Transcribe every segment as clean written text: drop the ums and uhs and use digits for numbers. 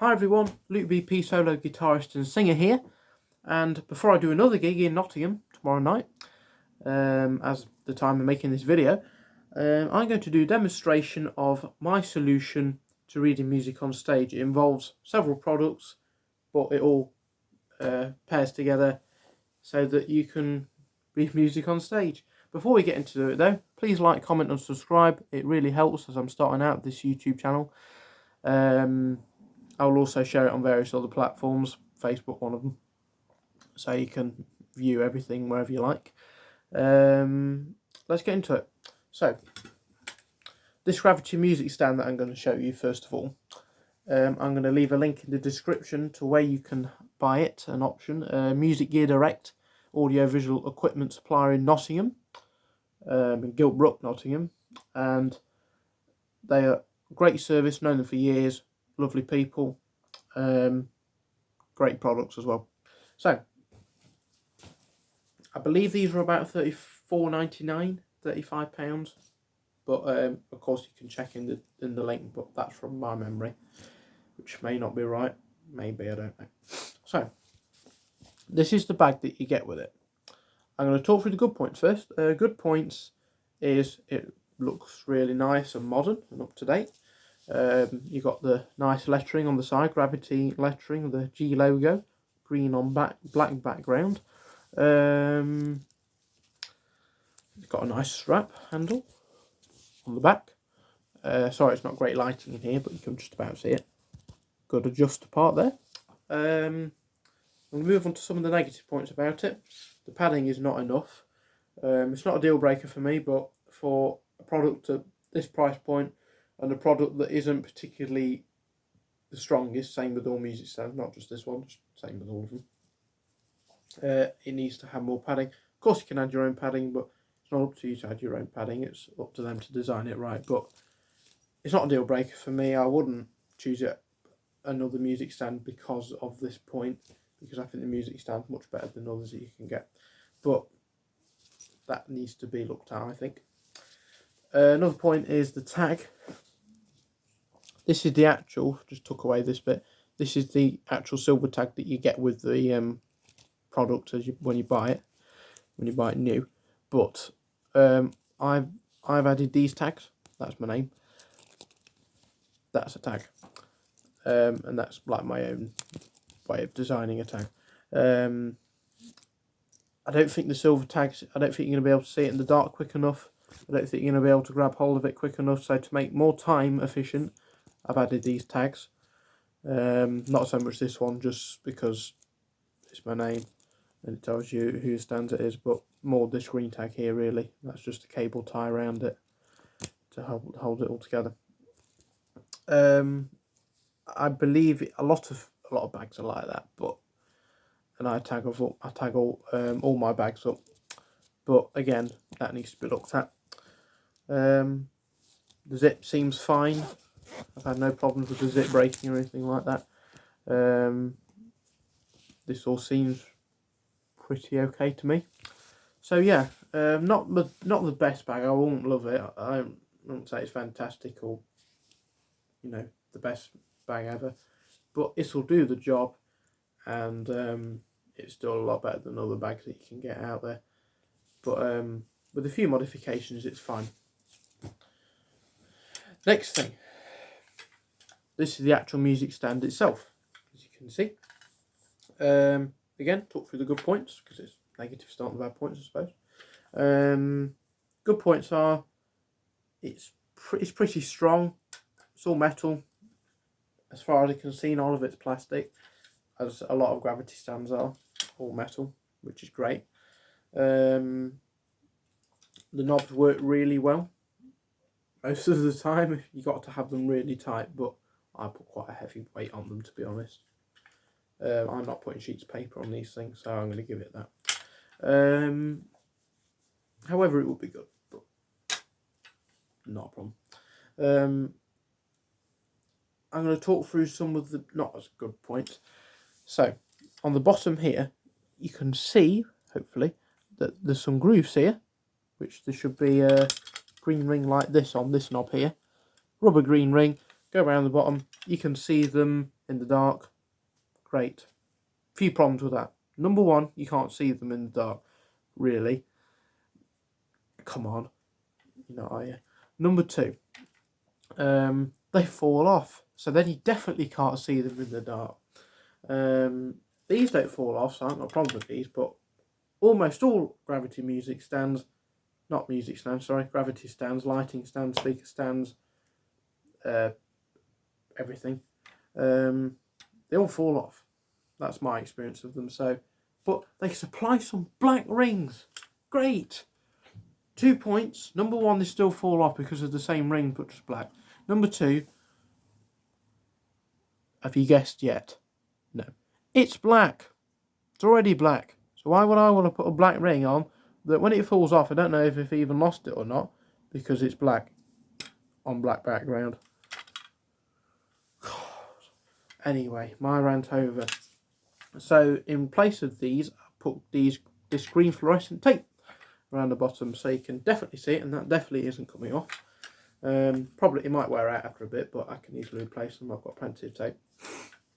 Hi everyone, Luke BP solo guitarist and singer here, and before I do another gig in Nottingham tomorrow night, as the time of making this video, I'm going to do a demonstration of my solution to reading music on stage. It involves several products, but it all pairs together so that you can read music on stage. Before we get into it though, please like, comment and subscribe. It really helps as I'm starting out this YouTube channel. I'll also share it on various other platforms, Facebook one of them, so you can view everything wherever you like. Let's get into it. So, this Gravity music stand that I'm going to show you first of all, I'm going to leave a link in the description to where you can buy it, an option. Music Gear Direct, audio-visual equipment supplier in Nottingham, in Giltbrook, Nottingham, and they are great service, known them for years. Lovely people, great products as well. So, I believe these were about £34.99, £35, but of course you can check in the link. But that's from my memory, which may not be right. Maybe, I don't know. So, this is the bag that you get with it. I'm going to talk through the good points first. Good points is it looks really nice and modern and up to date. You got the nice lettering on the side, Gravity lettering, the G logo, green on black background. It's got a nice strap handle on the back. Sorry, it's not great lighting in here, but you can just about see it. Good adjuster part there. I'm going to move on to some of the negative points about it. The padding is not enough. It's not a deal breaker for me, but for a product at this price point, and a product that isn't particularly the strongest, same with all music stands, not just this one, just same with all of them. It needs to have more padding. Of course you can add your own padding, but it's not up to you to add your own padding, it's up to them to design it right. But it's not a deal breaker for me. I wouldn't choose another music stand because of this point, because I think the music stand's much better than others that you can get. But that needs to be looked at, I think. Another point is the tag. This is the actual, just took away this bit, this is the actual silver tag that you get with the product when you buy it new. But I've added these tags. That's my name. That's a tag, and that's like my own way of designing a tag. I don't think the silver tags, I don't think you're going to be able to see it in the dark quick enough. I don't think you're going to be able to grab hold of it quick enough. So to make more time efficient, I've added these tags. Not so much this one, just because it's my name and it tells you whose stand it is, but more this green tag here really. That's just a cable tie around it to hold it all together. I believe a lot of bags are like that, and I tag all my bags up. But again, that needs to be looked at. The zip seems fine. I've had no problems with the zip breaking or anything like that. This all seems pretty okay to me. So yeah, not the best bag. I won't love it. I won't say it's fantastic or, you know, the best bag ever, but this will do the job, and it's still a lot better than other bags that you can get out there. But with a few modifications, it's fine. Next thing, this is the actual music stand itself, as you can see. Again, talk through the good points, because it's negative starting the bad points, I suppose. Good points are, it's pretty strong. It's all metal. As far as I can see, all of it's plastic, as a lot of Gravity stands are, all metal, which is great. The knobs work really well. Most of the time, you got to have them really tight, but I put quite a heavy weight on them, to be honest. I'm not putting sheets of paper on these things, so I'm going to give it that. However, it would be good, but not a problem. I'm going to talk through some of the not as good points. So, on the bottom here, you can see, hopefully, that there's some grooves here, which there should be a green ring like this on this knob here. Rubber green ring, go around the bottom, you can see them in the dark. Great. Few problems with that. Number one, you can't see them in the dark. Really? Come on. You know, are you? Number two, they fall off. So then you definitely can't see them in the dark. These don't fall off, so I haven't got a problem with these, but almost all gravity music stands, not music stands, sorry, gravity stands, lighting stands, speaker stands, everything, they all fall off. That's my experience of them. So, but they supply some black rings. Great. 2 points. Number one, they still fall off because of the same ring, but just black. Number two, have you guessed yet? No. It's black. It's already black. So why would I want to put a black ring on that when it falls off, I don't know if I've even lost it or not, because it's black on black background. Anyway, my rant over. So in place of these, I put this green fluorescent tape around the bottom so you can definitely see it, and that definitely isn't coming off. Probably it might wear out after a bit, but I can easily replace them. I've got plenty of tape.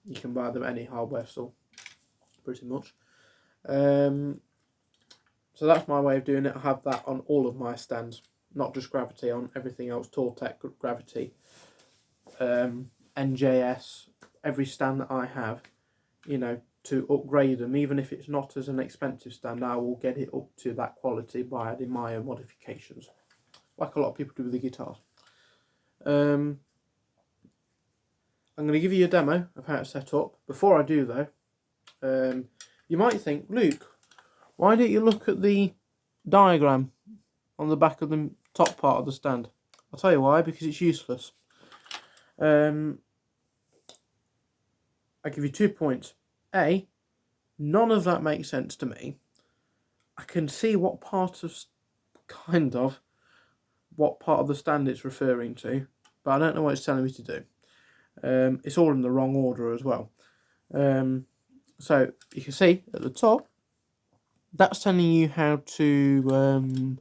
You can buy them at any hardware store, pretty much. So that's my way of doing it. I have that on all of my stands, not just gravity, on everything else, Tortec, gravity, NJS, every stand that I have, you know, to upgrade them, even if it's not as an expensive stand, I will get it up to that quality by adding my own modifications, like a lot of people do with the guitars. I'm going to give you a demo of how it's set up. Before I do though, you might think, Luke, why don't you look at the diagram on the back of the top part of the stand? I'll tell you why, because it's useless. I give you 2 points. A, none of that makes sense to me. I can see what part of the stand it's referring to, but I don't know what it's telling me to do. It's all in the wrong order as well. So you can see at the top, that's telling you how to,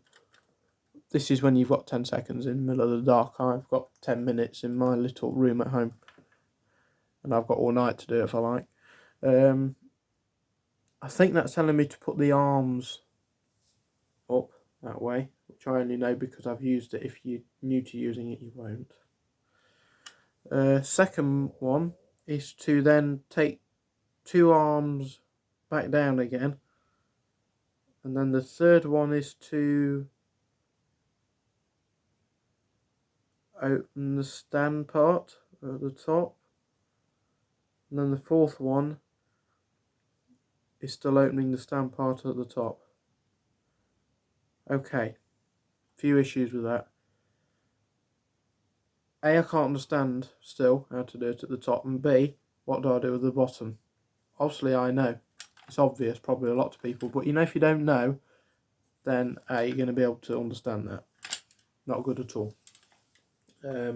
this is when you've got 10 seconds in the middle of the dark. I've got 10 minutes in my little room at home, and I've got all night to do it if I like. I think that's telling me to put the arms up that way, which I only know because I've used it. If you're new to using it, you won't. Second one is to then take 2 arms back down again, and then the third one is to open the stand part at the top, and then the fourth one is still opening the stand part at the top. Okay, few issues with that. A, I can't understand still how to do it at the top, and B, what do I do at the bottom? Obviously I know, it's obvious probably a lot to people, but you know, if you don't know, then you're going to be able to understand that. Not good at all. But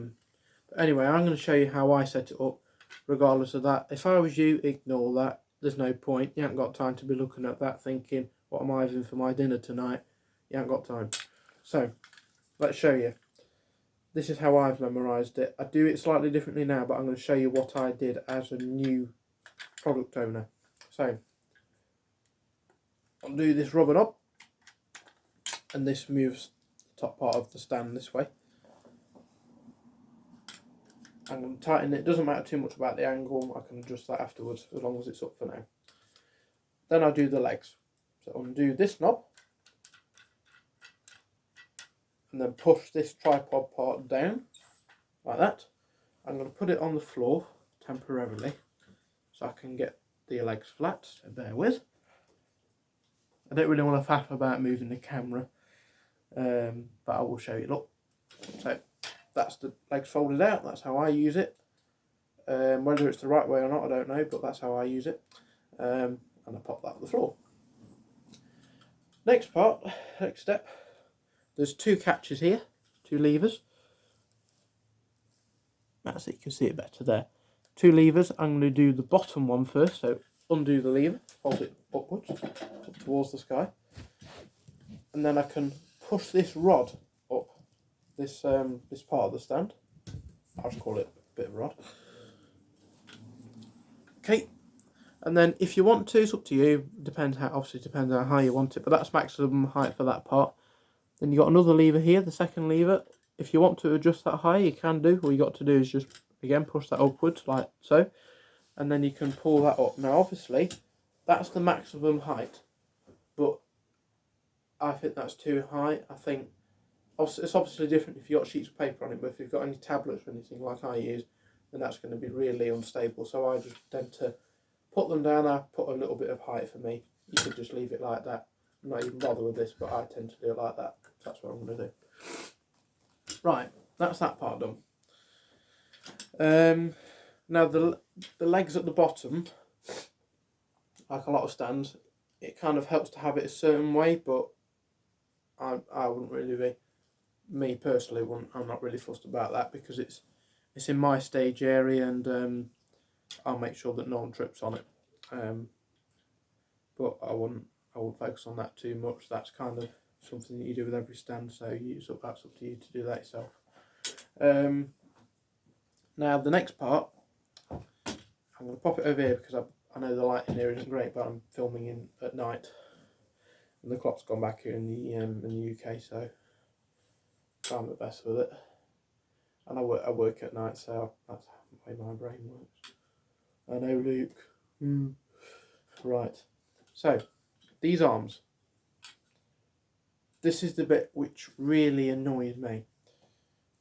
anyway, I'm going to show you how I set it up regardless of that. If I was you, ignore that. There's no point. You haven't got time to be looking at that thinking, what am I having for my dinner tonight? You haven't got time. So, let's show you. This is how I've memorised it. I do it slightly differently now, but I'm going to show you what I did as a new product owner. So, I'll do this rubber knob, and this moves the top part of the stand this way. I'm going to tighten it. It doesn't matter too much about the angle. I can adjust that afterwards as long as it's up for now. Then I'll do the legs. So undo this knob, and then push this tripod part down like that. I'm going to put it on the floor temporarily so I can get the legs flat, so bear with. I don't really want to faff about moving the camera, but I will show you. Look, so that's the legs folded out. That's how I use it. Whether it's the right way or not, I don't know, but that's how I use it. And I pop that on the floor. Next step, there's 2 catches here, 2 levers. That's it, you can see it better there. 2 levers. I'm going to do the bottom one first, so undo the lever, hold it upwards, up towards the sky, and then I can push this rod up, this part of the stand. I'll just call it a bit of a rod. Okay, and then if you want to, it's up to you. Depends how high you want it, but that's maximum height for that part. Then you got another lever here, the second lever. If you want to adjust that higher, you can do. All you got to do is just again push that upwards like so, and then you can pull that up. Now obviously that's the maximum height, but I think that's too high. I think it's obviously different if you've got sheets of paper on it, but if you've got any tablets or anything like I use, then that's going to be really unstable. So I just tend to put them down. I put a little bit of height for me. You could just leave it like that. I'm not even bother with this, but I tend to do it like that. That's what I'm going to do. Right, that's that part done. Now the legs at the bottom, like a lot of stands, it kind of helps to have it a certain way, but I wouldn't really be. Me personally, I'm not really fussed about that because it's in my stage area, and I'll make sure that no one trips on it. But I won't focus on that too much. That's kind of something that you do with every stand, so that's up to you to do that yourself. Now the next part, I'm going to pop it over here because I know the lighting here isn't great, but I'm filming at night, and the clock's gone back here in the UK, so I'm the best with it. And I work at night, so that's the way my brain works. I know, Luke. Right. So these arms. This is the bit which really annoys me.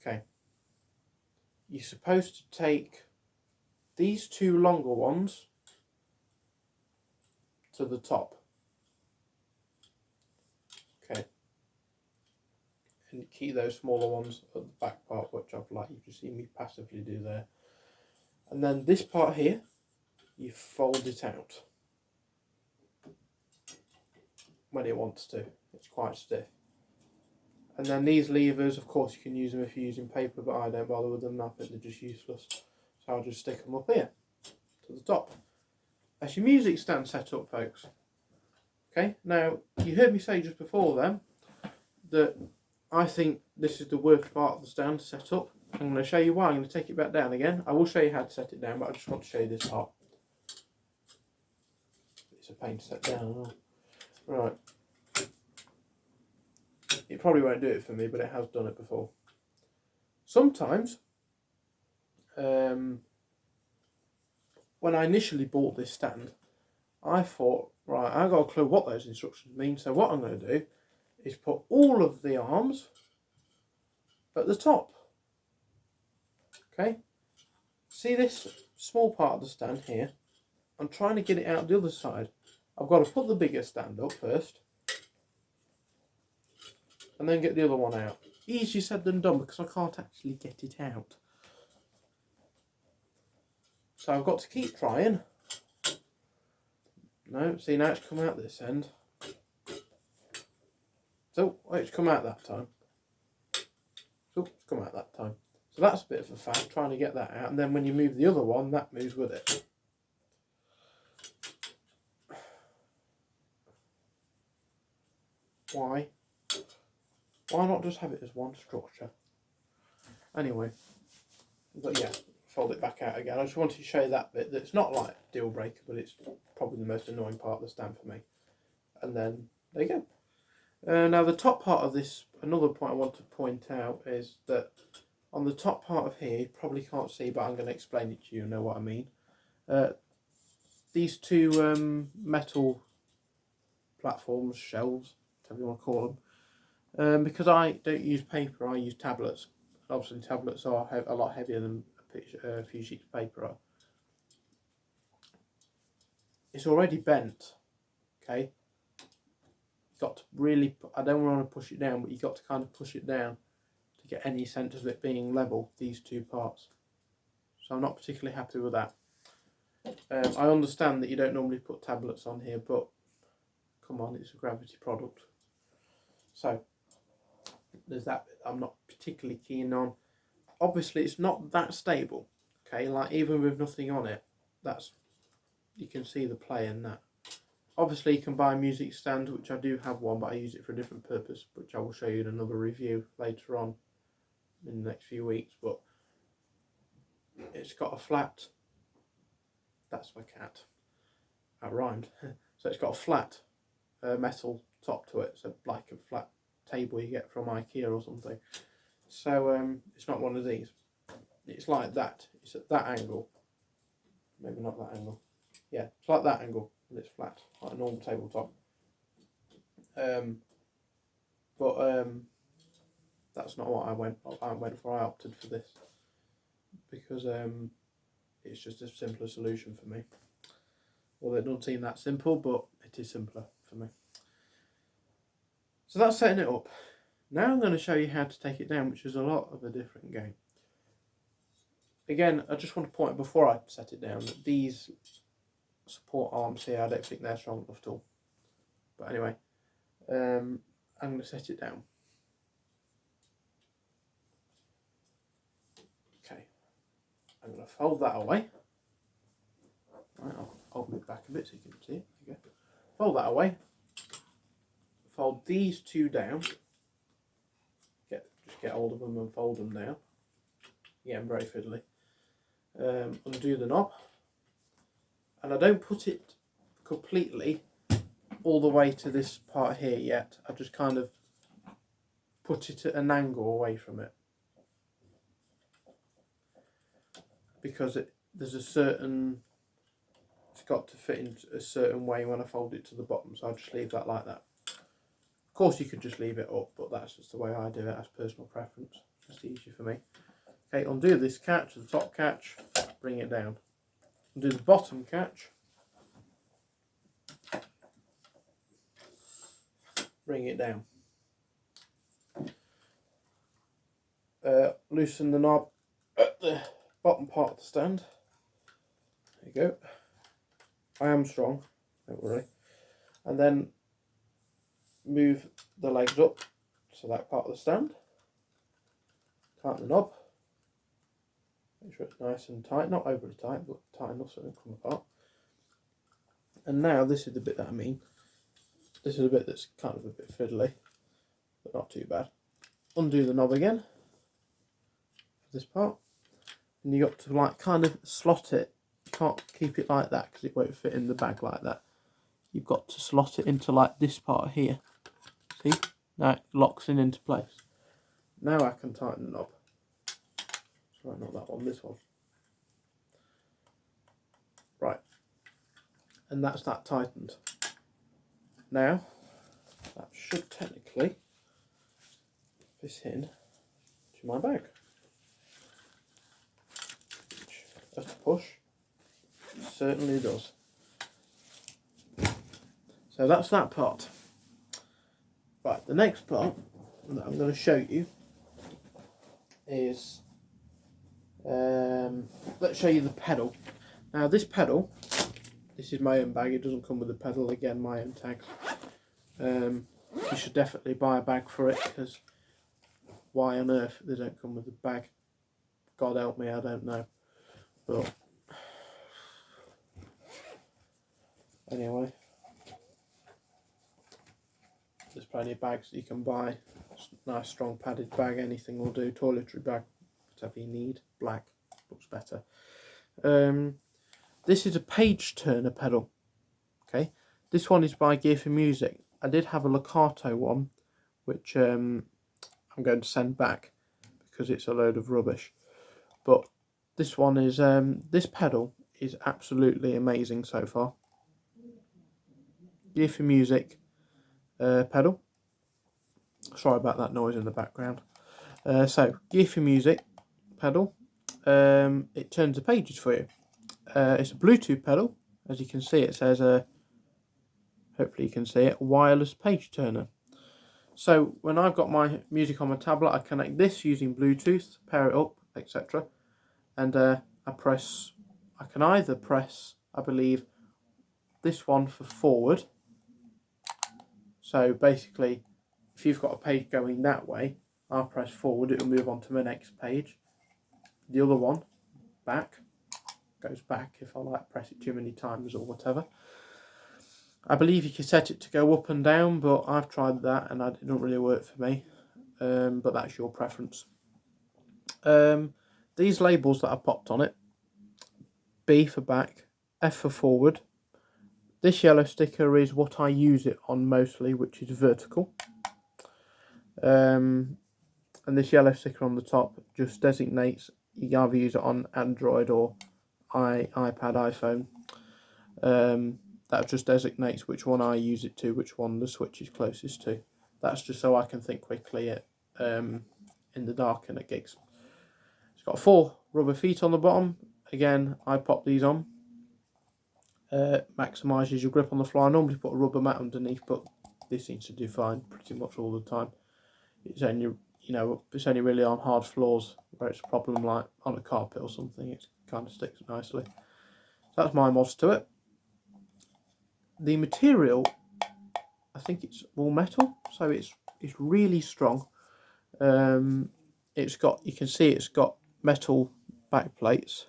Okay. You're supposed to take these two longer ones to the top. Okay. And keep those smaller ones at the back part, which you've just seen me passively do there. And then this part here, you fold it out when it wants to. It's quite stiff. And then these levers, of course, you can use them if you're using paper, but I don't bother with them. I think they're just useless. So I'll just stick them up here to the top. That's your music stand set up, folks. Okay, now you heard me say just before then that I think this is the worst part of the stand set up. I'm going to show you why. I'm going to take it back down again. I will show you how to set it down, but I just want to show you this part. It's a pain to set down. Right. It probably won't do it for me, but it has done it before. Sometimes, when I initially bought this stand, I thought, right, I've got a clue what those instructions mean, so what I'm going to do is put all of the arms at the top. Okay? See this small part of the stand here? I'm trying to get it out the other side. I've got to put the bigger stand up first, and then get the other one out. Easier said than done because I can't actually get it out. So I've got to keep trying. No, see now it's come out this end. So it's come out that time. So it's come out that time. So that's a bit of a faff trying to get that out, and then when you move the other one, that moves with it. Why? Why not just have it as one structure? Anyway, but yeah, fold it back out again. I just wanted to show you that bit. That's not like a deal breaker, but it's probably the most annoying part of the stand for me. And then there you go. Now the top part of this, another point I want to point out is that on the top part of here, you probably can't see, but I'm going to explain it to you. You know what I mean. These two metal platforms, shelves, whatever you want to call them. Because I don't use paper, I use tablets. Obviously tablets are a lot heavier than a few sheets of paper are. It's already bent, okay? You've got to really, I don't want to push it down, but you've got to kind of push it down to get any sense of it being level, these two parts. So I'm not particularly happy with that. I understand that you don't normally put tablets on here, but come on, it's a gravity product. So there's that bit I'm not particularly keen on. Obviously it's not that stable, okay, like even with nothing on it, you can see the play in that. Obviously you can buy a music stand, which I do have one, but I use it for a different purpose, which I will show you in another review later on in the next few weeks. But it's got a flat That's my cat. That rhymed. So it's got a flat metal top to it, so like a flat table you get from IKEA or something. So it's not one of these. It's like that. It's at that angle. Maybe not that angle. Yeah, it's like that angle, and it's flat, like a normal tabletop. But that's not what I went for. I opted for this because it's just a simpler solution for me. Well, it doesn't seem that simple, but it is simpler for me. So that's setting it up. Now I'm going to show you how to take it down, which is a lot of a different game. Again, I just want to point before I set it down that these support arms here, I don't think they're strong enough at all. But anyway, I'm going to set it down. Okay, I'm going to fold that away. Right, I'll open it back a bit so you can see it. There you go. Fold that away. Fold these two down. Just get hold of them and fold them down. Yeah, I'm very fiddly. Undo the knob. And I don't put it completely all the way to this part here yet. I just kind of put it at an angle away from it. Because there's a certain... It's got to fit in a certain way when I fold it to the bottom, so I'll just leave that like that. Of course you could just leave it up, but that's just the way I do it as personal preference. Just easier for me. Okay, undo this catch, the top catch, bring it down. Undo the bottom catch, bring it down. Loosen the knob at the bottom part of the stand. There you go. I am strong, don't worry. And then move the legs up to that part of the stand. Tighten the knob. Make sure it's nice and tight, not overly tight, but tight enough so it doesn't come apart. And now this is the bit that I mean. This is a bit that's kind of a bit fiddly, but not too bad. Undo the knob again for this part, and you got to like kind of slot it. You can't keep it like that because it won't fit in the bag like that. You've got to slot it into like this part here. See? Now it locks into place. Now I can tighten the knob. Sorry, not that one, this one. Right. And that's that tightened. Now, that should technically fit in to my bag. Which, as to push, certainly does. So that's that part. Right, the next part that I'm going to show you is, let's show you the pedal. Now this pedal, this is my own bag, it doesn't come with a pedal, again my own tags. You should definitely buy a bag for it, because why on earth they don't come with a bag? God help me, I don't know. But anyway, there's plenty of bags that you can buy. Nice strong padded bag, anything will do. Toiletry bag, whatever you need. Black looks better. This is a page turner pedal. Okay, this one is by GEAR4MUSIC. I did have a Legato one, which I'm going to send back because it's a load of rubbish. But this one is this pedal is absolutely amazing so far. GEAR4MUSIC pedal. Sorry about that noise in the background. So GEAR4MUSIC pedal. It turns the pages for you. It's a Bluetooth pedal. As you can see, it says hopefully you can see it, wireless page turner. So when I've got my music on my tablet, I connect this using Bluetooth, pair it up, etc. And I can either press, I believe, this one for forward. So basically, if you've got a page going that way, I'll press forward, it will move on to my next page. The other one, back, goes back if I like press it too many times or whatever. I believe you can set it to go up and down, but I've tried that and it didn't really work for me. But that's your preference. These labels that I popped on it, B for back, F for forward. This yellow sticker is what I use it on mostly, which is vertical. And this yellow sticker on the top just designates you can either use it on Android or iPad, iPhone. That just designates which one I use it to, which one the switch is closest to. That's just so I can think quickly in the dark and at gigs. It's got 4 rubber feet on the bottom. Again, I pop these on. Maximises your grip on the floor. I normally put a rubber mat underneath, but this seems to do fine pretty much all the time. It's only, it's only really on hard floors where it's a problem, like on a carpet or something. It kind of sticks nicely. So that's my mods to it. The material, I think it's all metal, so it's really strong. It's got, you can see it's got metal back plates,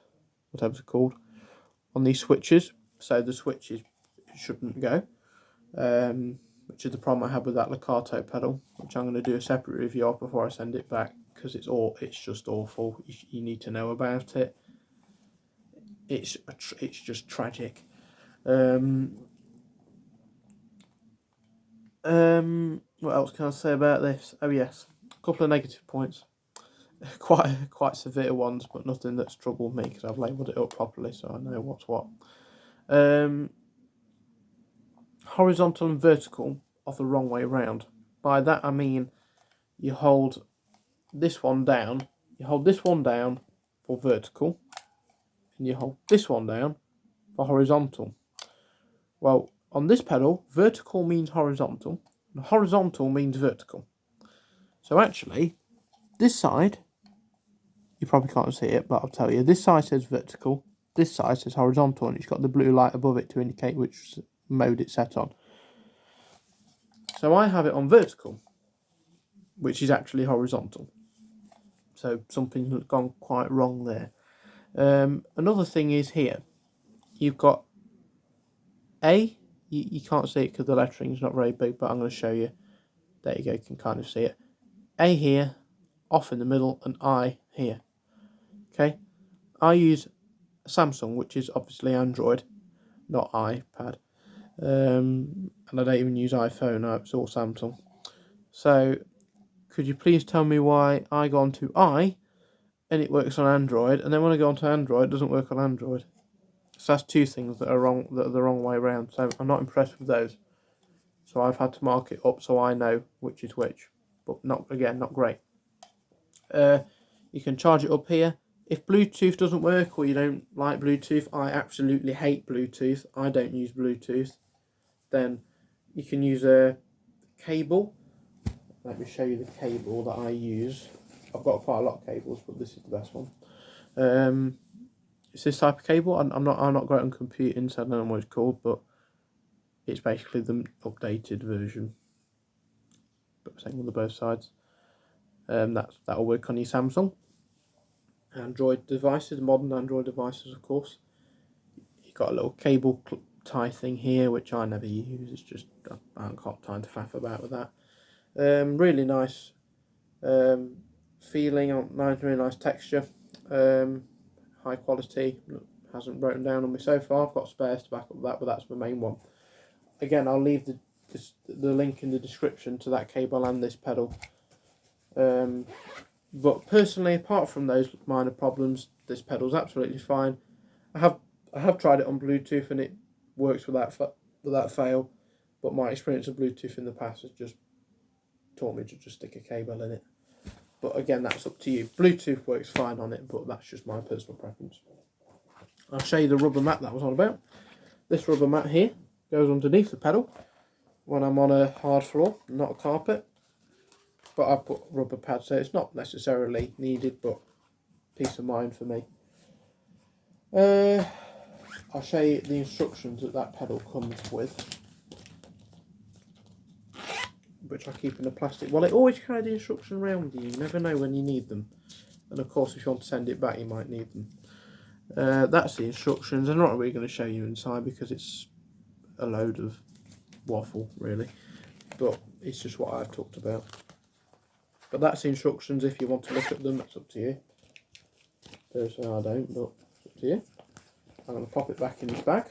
whatever they're called, on these switches, so the switches shouldn't go, which is the problem I had with that Legato pedal, which I'm going to do a separate review of before I send it back, because it's just awful. You need to know about it. It's just tragic. What else can I say about this? Oh yes, a couple of negative points. Quite severe ones, but nothing that's troubled me because I've labelled it up properly, so I know what's what. Horizontal and vertical are the wrong way around. By that I mean you hold this one down. You hold this one down for vertical, and you hold this one down for horizontal. Well, on this pedal, vertical means horizontal, and horizontal means vertical. So actually, this side, you probably can't see it, but I'll tell you, this side says vertical, this side says horizontal, and it's got the blue light above it to indicate which mode it's set on. So I have it on vertical, which is actually horizontal. So something's gone quite wrong there. Another thing is here, you've got A, you can't see it because the lettering is not very big, but I'm going to show you. There you go, you can kind of see it. A here, off in the middle, and I here. Okay, I use Samsung, which is obviously Android, not iPad. And I don't even use iPhone, it's all Samsung. So, could you please tell me why I go on to I, and it works on Android, and then when I go on to Android, it doesn't work on Android? So that's 2 things that are wrong, that are the wrong way around. So I'm not impressed with those. So I've had to mark it up so I know which is which, but not great. You can charge it up here. If Bluetooth doesn't work or you don't like Bluetooth, I absolutely hate Bluetooth. I don't use Bluetooth. Then you can use a cable. Let me show you the cable that I use. I've got quite a lot of cables, but this is the best one. It's this type of cable. I'm not great on computing, so I don't know what it's called, but it's basically the updated version. But same on both sides. That'll work on your Samsung Android devices, modern Android devices, of course. You've got a little cable tie thing here, which I never use. It's just I haven't got time to faff about with that. Really nice feeling, really nice texture, high quality. Hasn't broken down on me so far. I've got spares to back up that, but that's the main one. Again, I'll leave the link in the description to that cable and this pedal. But personally, apart from those minor problems, this pedal's absolutely fine. I have tried it on Bluetooth and it works without fail, but my experience of Bluetooth in the past has just taught me to just stick a cable in it. But again, that's up to you. Bluetooth works fine on it, but that's just my personal preference. I'll show you the rubber mat that I was on about. This rubber mat here goes underneath the pedal when I'm on a hard floor, not a carpet. But I put rubber pads, so it's not necessarily needed, but peace of mind for me. I'll show you the instructions that pedal comes with, which I keep in a plastic wallet. Always carry the instructions around with you. You never know when you need them. And of course, if you want to send it back, you might need them. That's the instructions. I'm not really going to show you inside because it's a load of waffle, really. But it's just what I've talked about. But that's the instructions. If you want to look at them, that's up to you. Personally, I don't, but it's up to you. I'm going to pop it back in this bag.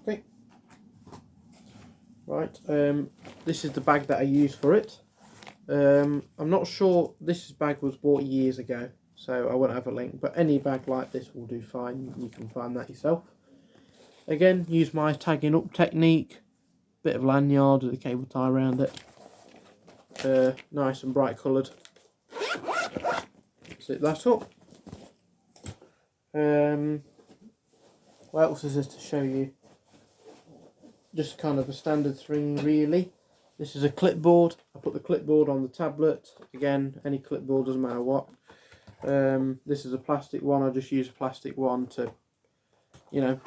Okay. Right, this is the bag that I use for it. I'm not sure, this bag was bought years ago, so I won't have a link, but any bag like this will do fine. You can find that yourself. Again, use my tagging up technique, bit of lanyard with a cable tie around it. Nice and bright coloured. Zip that up. What else is this to show you? Just kind of a standard thing really. This is a clipboard. I put the clipboard on the tablet. Again, any clipboard, doesn't matter what. This is a plastic one. I just use a plastic one to, you know,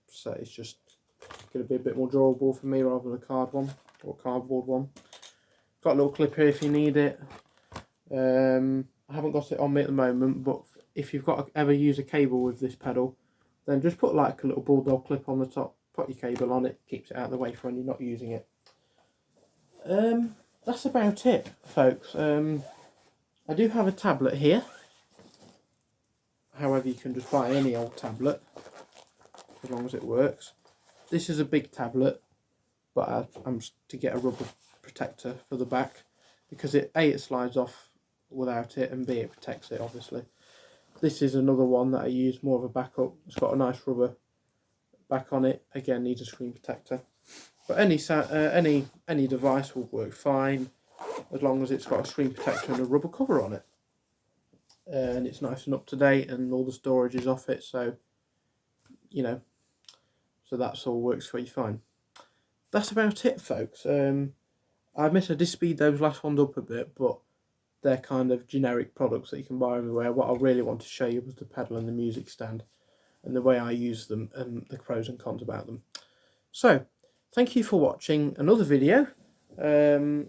so it's just going to be a bit more drawable for me rather than a card one or cardboard one. Got a little clip here if you need it. I haven't got it on me at the moment, but if you've got to ever use a cable with this pedal, then just put like a little bulldog clip on the top, put your cable on it, keeps it out of the way for when you're not using it. That's about it, folks. I do have a tablet here. However, you can just buy any old tablet as long as it works. This is a big tablet, but I'm to get a rubber protector for the back because it slides off without it, and B, it protects it obviously. This is another one that I use, more of a backup. It's got a nice rubber back on it. Again, needs a screen protector. But any device will work fine as long as it's got a screen protector and a rubber cover on it. And it's nice and up to date, and all the storage is off it, so you know, so that's all works for you fine. That's about it, folks. I admit I did speed those last ones up a bit, but they're kind of generic products that you can buy everywhere. What I really want to show you was the pedal and the music stand and the way I use them and the pros and cons about them. So, thank you for watching another video. The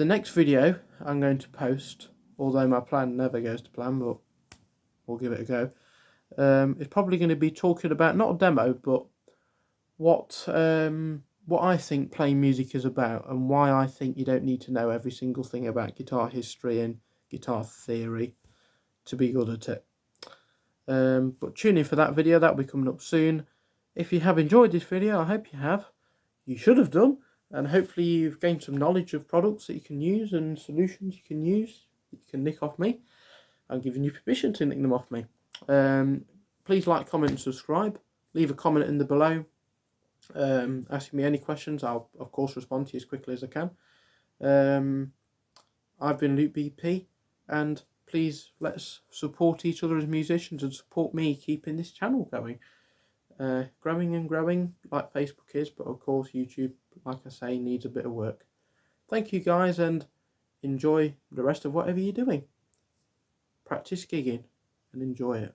next video I'm going to post, although my plan never goes to plan, but we'll give it a go. It's probably going to be talking about, not a demo, but what I think playing music is about, and why I think you don't need to know every single thing about guitar history and guitar theory to be good at it. But tune in for that video. That'll be coming up soon. If you have enjoyed this video, I hope you have. You should have done, and hopefully you've gained some knowledge of products that you can use and solutions you can use that you can nick off me. I'm giving you permission to nick them off me. Please like, comment and subscribe. Leave a comment in the below. Asking me any questions. I'll of course respond to you as quickly as I can. I've been Luke BP, and please let's support each other as musicians and support me keeping this channel going. Growing and growing like Facebook is, but of course YouTube, like I say, needs a bit of work. Thank you guys, and enjoy the rest of whatever you're doing. Practice gigging and enjoy it.